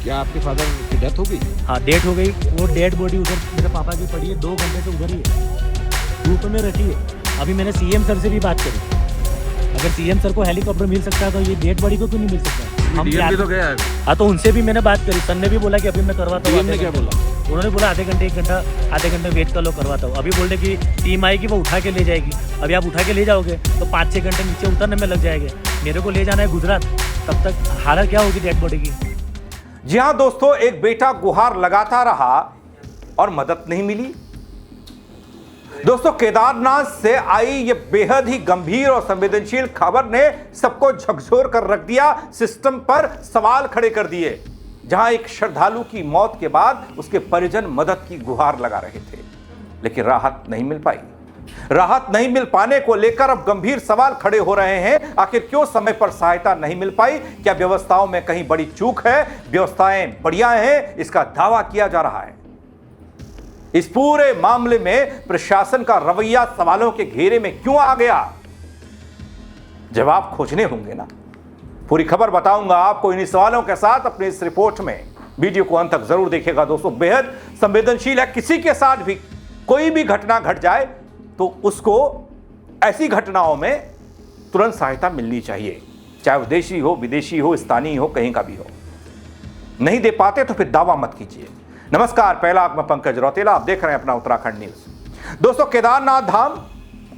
क्या आपके फादर की डेथ हो गई? हाँ, डेथ हो गई। वो डेड बॉडी उधर मेरे पापा की पड़ी है, 2 घंटे से उधर ही है, धूप में रखी है। अभी मैंने सीएम सर से भी बात करी, अगर सीएम सर को हेलीकॉप्टर मिल सकता है तो ये डेड बॉडी को क्यों नहीं मिल सकता? हम डीएम भी तो गया है। हाँ, तो उनसे भी मैंने बात करी। सर ने भी बोला कि अभी मैं करवाता हूँ। डीएम ने क्या बोला? उन्होंने बोला आधे घंटे वेट कर लो, करवाता हूँ। अभी बोल रहे कि टीम आएगी, वो उठा के ले जाएगी। अभी आप उठा के ले जाओगे तो 5-6 घंटे नीचे उतरने में लग जाएंगे। मेरे को ले जाना है गुजरात, तब तक हालत क्या होगी डेड बॉडी की। जी हां दोस्तों, एक बेटा गुहार लगाता रहा और मदद नहीं मिली। दोस्तों, केदारनाथ से आई ये बेहद ही गंभीर और संवेदनशील खबर ने सबको झकझोर कर रख दिया, सिस्टम पर सवाल खड़े कर दिए। जहां एक श्रद्धालु की मौत के बाद उसके परिजन मदद की गुहार लगा रहे थे, लेकिन राहत नहीं मिल पाई। राहत नहीं मिल पाने को लेकर अब गंभीर सवाल खड़े हो रहे हैं। आखिर क्यों समय पर सहायता नहीं मिल पाई? क्या व्यवस्थाओं में कहीं बड़ी चूक है? व्यवस्थाएं बढ़िया हैं, इसका दावा किया जा रहा है। इस पूरे मामले में प्रशासन का रवैया सवालों के घेरे में क्यों आ गया? जवाब खोजने होंगे ना। पूरी खबर बताऊंगा आपको इन्हीं सवालों के साथ अपनी इस रिपोर्ट में। वीडियो को अंत तक जरूर देखिएगा दोस्तों, बेहद संवेदनशील है। किसी के साथ भी कोई भी घटना घट जाए तो उसको ऐसी घटनाओं में तुरंत सहायता मिलनी चाहिए, चाहे वो देशी हो, विदेशी हो, स्थानीय हो, कहीं का भी हो। नहीं दे पाते तो फिर दावा मत कीजिए। नमस्कार, पहला आंख में पंकज रौतेला, आप देख रहे हैं अपना उत्तराखंड न्यूज। दोस्तों, केदारनाथ धाम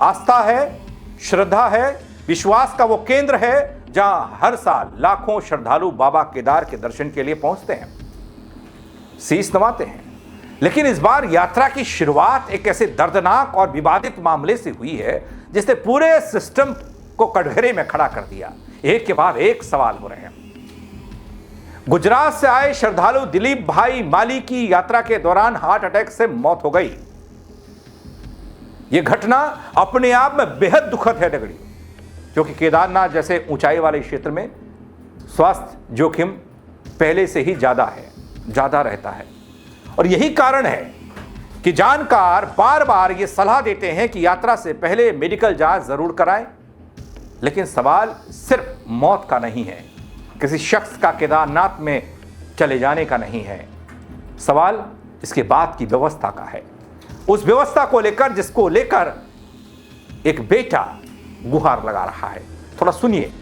आस्था है, श्रद्धा है, विश्वास का वो केंद्र है जहां हर साल लाखों श्रद्धालु बाबा केदार के दर्शन के लिए पहुंचते हैं, शीश नवाते हैं। लेकिन इस बार यात्रा की शुरुआत एक ऐसे दर्दनाक और विवादित मामले से हुई है जिसने पूरे सिस्टम को कटघरे में खड़ा कर दिया। एक के बाद एक सवाल हो रहे हैं। गुजरात से आए श्रद्धालु दिलीप भाई माली की यात्रा के दौरान हार्ट अटैक से मौत हो गई। यह घटना अपने आप में बेहद दुखद है दगड़ी, क्योंकि केदारनाथ जैसे ऊंचाई वाले क्षेत्र में स्वास्थ्य जोखिम पहले से ही ज्यादा रहता है। और यही कारण है कि जानकार बार बार यह सलाह देते हैं कि यात्रा से पहले मेडिकल जांच जरूर कराएं। लेकिन सवाल सिर्फ मौत का नहीं है, किसी शख्स का केदारनाथ में चले जाने का नहीं है। सवाल इसके बाद की व्यवस्था का है, उस व्यवस्था को लेकर जिसको लेकर एक बेटा गुहार लगा रहा है। थोड़ा सुनिए।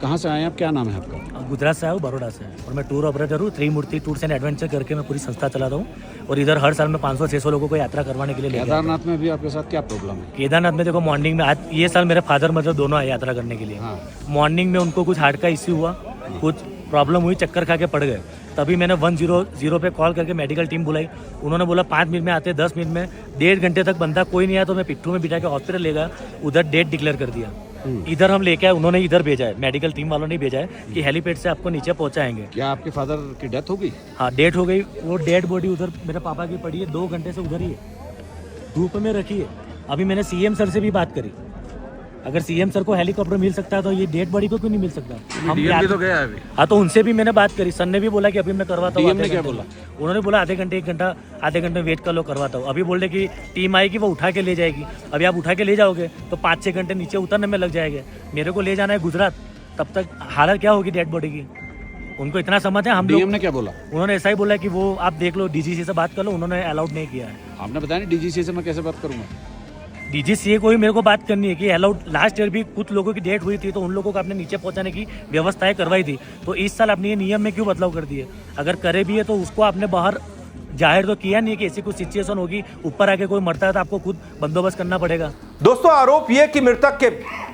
कहाँ से आए आप? क्या नाम है आपका? गुजरात से आया हूँ, बड़ौदा से, और मैं टूर ऑपरेटर हूँ। त्रिमूर्ति टूर्स एंड एडवेंचर करके मैं पूरी संस्था चलाता हूँ, और इधर हर साल मैं 500-600 लोगों को यात्रा करवाने के लिए लेके आता हूँ। केदारनाथ में भी आपके साथ क्या प्रॉब्लम है? केदारनाथ में देखो, मॉर्निंग में आज ये साल मेरे फादर मदर दोनों आए यात्रा करने के लिए। मॉर्निंग में उनको कुछ हार्ट का इश्यू हुआ, कुछ प्रॉब्लम हुई, चक्कर खा के पड़ गए। तभी मैंने 100 पे कॉल करके मेडिकल टीम बुलाई। उन्होंने बोला 5 मिनट में आते, 10 मिनट में। 1.5 घंटे तक बंदा कोई नहीं आया, तो मैं पिट्ठू में बिठा के हॉस्पिटल ले गया। उधर डेट डिक्लेयर कर दिया। इधर हम लेके आए, उन्होंने इधर भेजा है, मेडिकल टीम वालों ने भेजा है कि हेलीपैड से आपको नीचे पहुंचाएंगे। क्या आपके फादर की डेथ हो गई? हाँ, डेथ हो गई। वो डेड बॉडी उधर मेरे पापा की पड़ी है, 2 घंटे से उधर ही है, धूप में रखी है। अभी मैंने सीएम सर से भी बात करी, अगर सीएम सर को हेलीकॉप्टर मिल सकता है तो ये डेड बॉडी को क्यों नहीं मिल सकता? डीएम भी तो गया है अभी। हाँ, तो उनसे भी मैंने बात करी। सर ने भी बोला कि अभी मैं करवाता हूँ। डीएम ने क्या बोला? उन्होंने बोला आधे घंटे वेट कर लो, करवाता हूँ। अभी बोल रहे कि टीम आएगी, वो उठा के ले जाएगी। अभी आप उठा के ले जाओगे तो 5-6 घंटे नीचे उतरने में लग जाएंगे। मेरे को ले जाना है गुजरात, तब तक हालत क्या होगी डेड बॉडी की? उनको इतना समझ है। हम डीएम ने क्या बोला? उन्होंने ऐसा ही बोला कि वो आप देख लो, डीजीसी से बात कर लो। उन्होंने अलाउड नहीं किया है। आपने बताया नहीं डीजीसी से मैं कैसे बात करूंगा? डीजीसीए को ही मेरे को बात करनी है कि अलाउड। लास्ट ईयर भी कुछ लोगों की डेट हुई थी, तो उन लोगों को आपने नीचे पहुंचाने की व्यवस्थाएं करवाई थी। तो इस साल आपने ये नियम में क्यों बदलाव कर दिए? अगर करे भी है तो उसको आपने बाहर जाहिर तो किया नहीं कि ऐसी कुछ सिचुएशन होगी, ऊपर आके कोई मरता है तो आपको खुद बंदोबस्त करना पड़ेगा। दोस्तों, आरोप यह कि मृतक के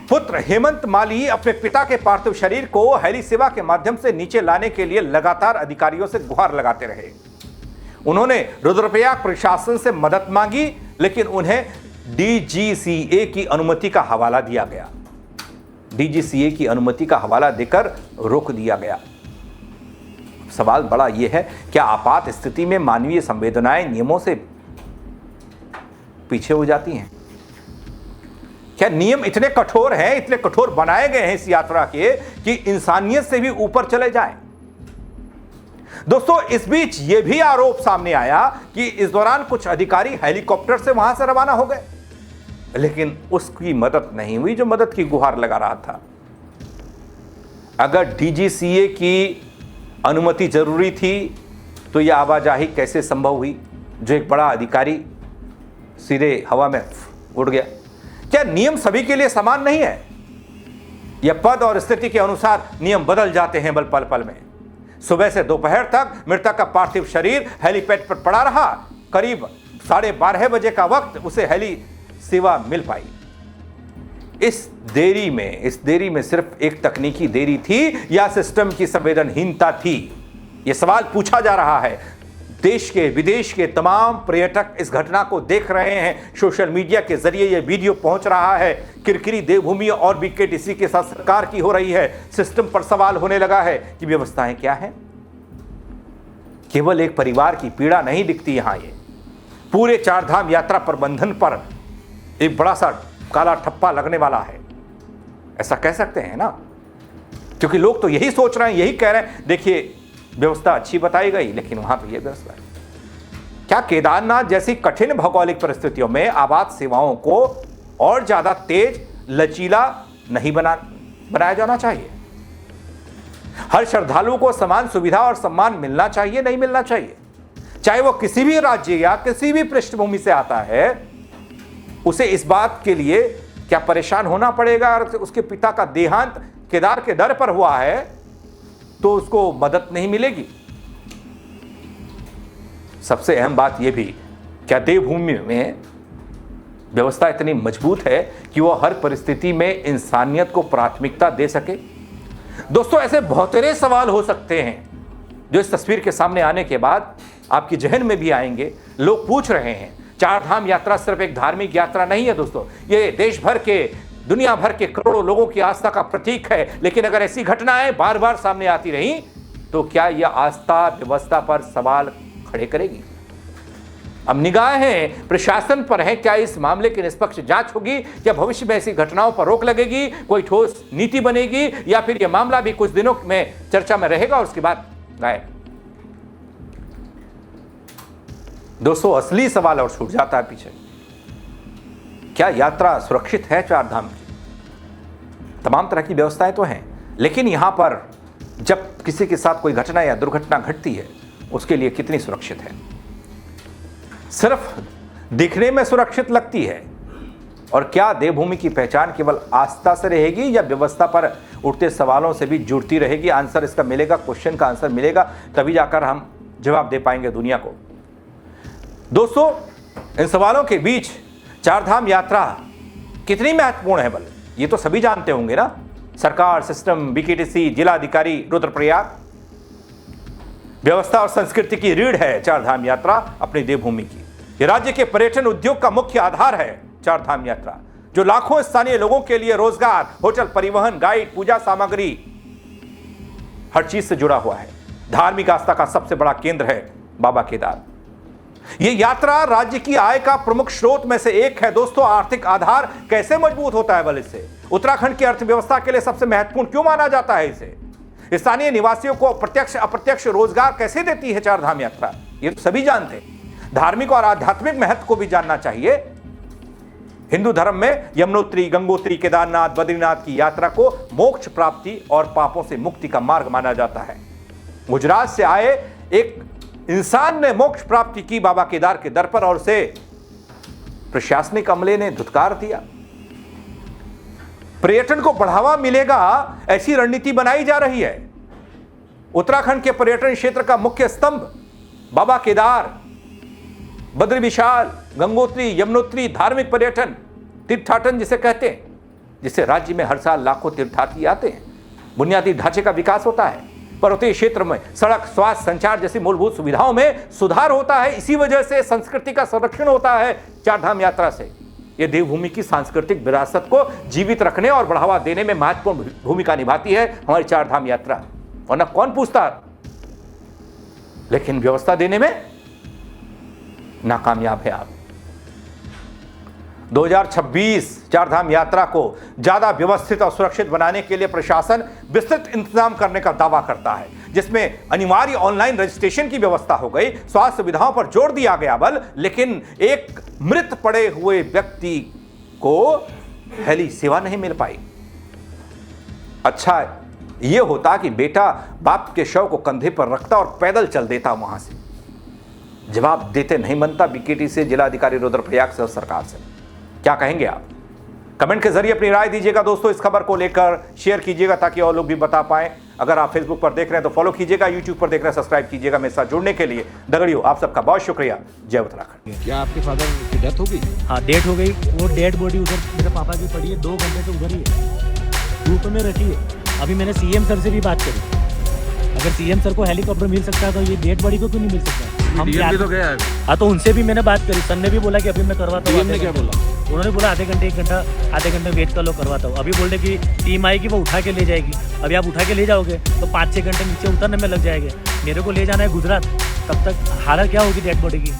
पुत्र हेमंत माली अपने पिता के पार्थिव शरीर को हेली सेवा के माध्यम से नीचे लाने के लिए लगातार अधिकारियों से गुहार लगाते रहे। उन्होंने रुद्रप्रयाग प्रशासन से मदद मांगी, लेकिन उन्हें डीजीसीए की अनुमति का हवाला दिया गया। डीजीसीए की अनुमति का हवाला देकर रोक दिया गया। सवाल बड़ा यह है, क्या आपात स्थिति में मानवीय संवेदनाएं नियमों से पीछे हो जाती हैं? क्या नियम इतने कठोर हैं, इतने कठोर बनाए गए हैं इस यात्रा के कि इंसानियत से भी ऊपर चले जाएं? दोस्तों, इस बीच यह भी आरोप सामने आया कि इस दौरान कुछ अधिकारी हेलीकॉप्टर से वहां से रवाना हो गए, लेकिन उसकी मदद नहीं हुई जो मदद की गुहार लगा रहा था। अगर डीजीसीए की अनुमति जरूरी थी तो यह आवाजाही कैसे संभव हुई, जो एक बड़ा अधिकारी सीधे हवा में उड़ गया? क्या नियम सभी के लिए समान नहीं है? यह पद और स्थिति के अनुसार नियम बदल जाते हैं पल पल में। सुबह से दोपहर तक मृतक का पार्थिव शरीर हेलीपैड पर पड़ा रहा। करीब 12:30 बजे का वक्त उसे हेली सेवा मिल पाई। इस देरी में सिर्फ एक तकनीकी देरी थी या सिस्टम की संवेदनहीनता थी? यह सवाल पूछा जा रहा है। देश के विदेश के तमाम पर्यटक इस घटना को देख रहे हैं। सोशल मीडिया के जरिए यह वीडियो पहुंच रहा है। किरकिरी देवभूमि और बीकेटीसी के साथ सरकार की हो रही है। सिस्टम पर सवाल होने लगा है कि व्यवस्थाएं क्या हैं? केवल एक परिवार की पीड़ा नहीं दिखती यहां, ये पूरे चारधाम यात्रा प्रबंधन पर एक बड़ा सा काला ठप्पा लगने वाला है, ऐसा कह सकते हैं ना? क्योंकि लोग तो यही सोच रहे हैं, यही कह रहे हैं, देखिए व्यवस्था अच्छी बताई गई लेकिन वहां तो यह व्यवस्था है। क्या केदारनाथ जैसी कठिन भौगोलिक परिस्थितियों में आपात सेवाओं को और ज्यादा तेज, लचीला नहीं बनाया जाना चाहिए? हर श्रद्धालु को समान सुविधा और सम्मान मिलना चाहिए, नहीं मिलना चाहिए? चाहे वो किसी भी राज्य या किसी भी पृष्ठभूमि से आता है, उसे इस बात के लिए क्या परेशान होना पड़ेगा? और उसके पिता का देहांत केदार के दर पर हुआ है तो उसको मदद नहीं मिलेगी? सबसे अहम बात यह भी, क्या देवभूमि में व्यवस्था इतनी मजबूत है कि वह हर परिस्थिति में इंसानियत को प्राथमिकता दे सके? दोस्तों, ऐसे बहुतेरे सवाल हो सकते हैं जो इस तस्वीर के सामने आने के बाद आपके जहन में भी आएंगे। लोग पूछ रहे हैं। चारधाम यात्रा सिर्फ एक धार्मिक यात्रा नहीं है दोस्तों, ये देश भर के, दुनिया भर के करोड़ों लोगों की आस्था का प्रतीक है। लेकिन अगर ऐसी घटनाएं बार बार सामने आती रही तो क्या यह आस्था व्यवस्था पर सवाल खड़े करेगी? अब निगाहें प्रशासन पर है। क्या इस मामले की निष्पक्ष जांच होगी? क्या भविष्य में ऐसी घटनाओं पर रोक लगेगी? कोई ठोस नीति बनेगी? या फिर यह मामला भी कुछ दिनों में चर्चा में रहेगा और उसके बाद गायब? दोस्तों, असली सवाल और छूट जाता है पीछे। क्या यात्रा सुरक्षित है चारधाम की? तमाम तरह की व्यवस्थाएं तो हैं, लेकिन यहां पर जब किसी के साथ कोई घटना या दुर्घटना घटती है, उसके लिए कितनी सुरक्षित है? सिर्फ दिखने में सुरक्षित लगती है? और क्या देवभूमि की पहचान केवल आस्था से रहेगी या व्यवस्था पर उठते सवालों से भी जुड़ती रहेगी? आंसर इसका मिलेगा, क्वेश्चन का आंसर मिलेगा, तभी जाकर हम जवाब दे पाएंगे दुनिया को। दोस्तों, इन सवालों के बीच चारधाम यात्रा कितनी महत्वपूर्ण है, ये तो सभी जानते होंगे ना। सरकार, सिस्टम, बीकेटीसी, जिलाधिकारी, रुद्रप्रयाग, व्यवस्था और संस्कृति की रीढ़ है चारधाम यात्रा अपनी देवभूमि की। ये राज्य के पर्यटन उद्योग का मुख्य आधार है चारधाम यात्रा, जो लाखों स्थानीय लोगों के लिए रोजगार, होटल, परिवहन, गाइड, पूजा सामग्री, हर चीज से जुड़ा हुआ है। धार्मिक आस्था का सबसे बड़ा केंद्र है बाबा केदार। यह यात्रा राज्य की आय का प्रमुख स्रोत में से एक है। दोस्तों, आर्थिक आधार कैसे मजबूत होता है इससे? उत्तराखंड की अर्थव्यवस्था के लिए सबसे महत्वपूर्ण क्यों माना जाता है इसे? स्थानीय निवासियों को प्रत्यक्ष अप्रत्यक्ष रोजगार कैसे देती है चारधाम यात्रा? ये तो सभी जानते हैं। धार्मिक और आध्यात्मिक महत्व को भी जानना चाहिए। हिंदू धर्म में यमुनोत्री, गंगोत्री, केदारनाथ, बद्रीनाथ की यात्रा को मोक्ष प्राप्ति और पापों से मुक्ति का मार्ग माना जाता है। गुजरात से आए एक इंसान ने मोक्ष प्राप्ति की बाबा केदार के दर पर और उसे प्रशासनिक अमले ने धुतकार दिया। पर्यटन को बढ़ावा मिलेगा, ऐसी रणनीति बनाई जा रही है। उत्तराखंड के पर्यटन क्षेत्र का मुख्य स्तंभ बाबा केदार, बद्री विशाल, गंगोत्री, यमुनोत्री, धार्मिक पर्यटन, तीर्थाटन जिसे कहते हैं, जिससे राज्य में हर साल लाखों तीर्थार्थी आते हैं। बुनियादी ढांचे का विकास होता है। पर्वतीय क्षेत्र में सड़क, स्वास्थ्य, संचार जैसी मूलभूत सुविधाओं में सुधार होता है। इसी वजह से संस्कृति का संरक्षण होता है चारधाम यात्रा से। यह देवभूमि की सांस्कृतिक विरासत को जीवित रखने और बढ़ावा देने में महत्वपूर्ण भूमिका निभाती है हमारी चारधाम यात्रा। वरना कौन पूछता? लेकिन व्यवस्था देने में नाकामयाब है आप। 2026 चारधाम यात्रा को ज्यादा व्यवस्थित और सुरक्षित बनाने के लिए प्रशासन विस्तृत इंतजाम करने का दावा करता है, जिसमें अनिवार्य ऑनलाइन रजिस्ट्रेशन की व्यवस्था हो गई, स्वास्थ्य सुविधाओं पर जोर दिया गया लेकिन एक मृत पड़े हुए व्यक्ति को हेली सेवा नहीं मिल पाई। अच्छा, ये होता कि बेटा बाप के शव को कंधे पर रखता और पैदल चल देता वहां से। जवाब देते नहीं बनता बीकेटी से, जिलाधिकारी रुद्रप्रयाग से और सरकार से। क्या कहेंगे आप? कमेंट के जरिए अपनी राय दीजिएगा दोस्तों। इस खबर को लेकर शेयर कीजिएगा ताकि और लोग भी बता पाएं। अगर आप फेसबुक पर देख रहे हैं तो फॉलो कीजिएगा, यूट्यूब पर देख रहे हैं सब्सक्राइब कीजिएगा। मेरे साथ जुड़ने के लिए दगड़ियों आप सबका बहुत शुक्रिया। जय उत्तराखंड। क्या आपके फादर की डेथ हो गई? हाँ, डेथ हो गई। वो डेड बॉडी उधर मेरे पापा की पड़ी है, 2 घंटे से उधर ही है, धूप में रखी है। अभी मैंने सीएम सर से भी बात करी, अगर सीएम सर को हेलीकॉप्टर मिल सकता है तो ये डेड बॉडी को क्यों नहीं मिल सकता? डीएम भी तो गया है अभी। हाँ, तो उनसे भी मैंने बात करी। सर ने भी बोला कि अभी मैं करवाता हूँ। डीएम ने क्या बोला? उन्होंने बोला आधे घंटे वेट कर लो, करवाता हूँ। अभी बोल रहे कि टीम आएगी, वो उठा के ले जाएगी। अभी आप उठा के ले जाओगे तो 5-6 घंटे नीचे उतरने में लग जाएंगे। मेरे को ले जाना है गुजरात, तब तक हालत क्या होगी डेड बॉडी की?